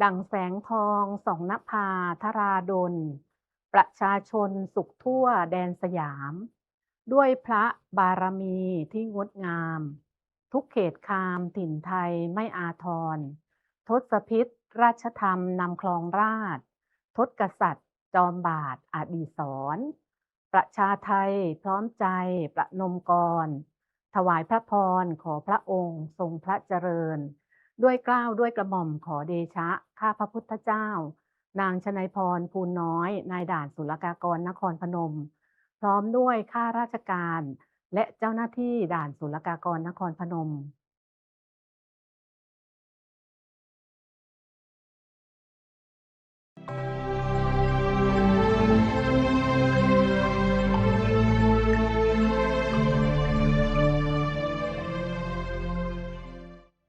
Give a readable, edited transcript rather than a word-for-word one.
ดั่งแสงทองส่องนภาธราดลประชาชนสุขทั่วแดนสยามด้วยพระบารมีที่งดงามทุกเขตคามถิ่นไทยไม่อาทรทศพิธราชธรรมนำครองราชย์ทศกษัตริย์จอมบาทอดีศรประชาไทยพร้อมใจประนมกรถวายพระพรขอพระองค์ทรงพระเจริญ ด้วยเกล้าวด้วยกระหม่อมขอเดชะข้าพระพุทธเจ้านางชนัยพรภูลน้อยนายด่านศุลกากรนครพนมพร้อมด้วยข้าราชการและเจ้าหน้าที่ด่านศุลกากรนครพนม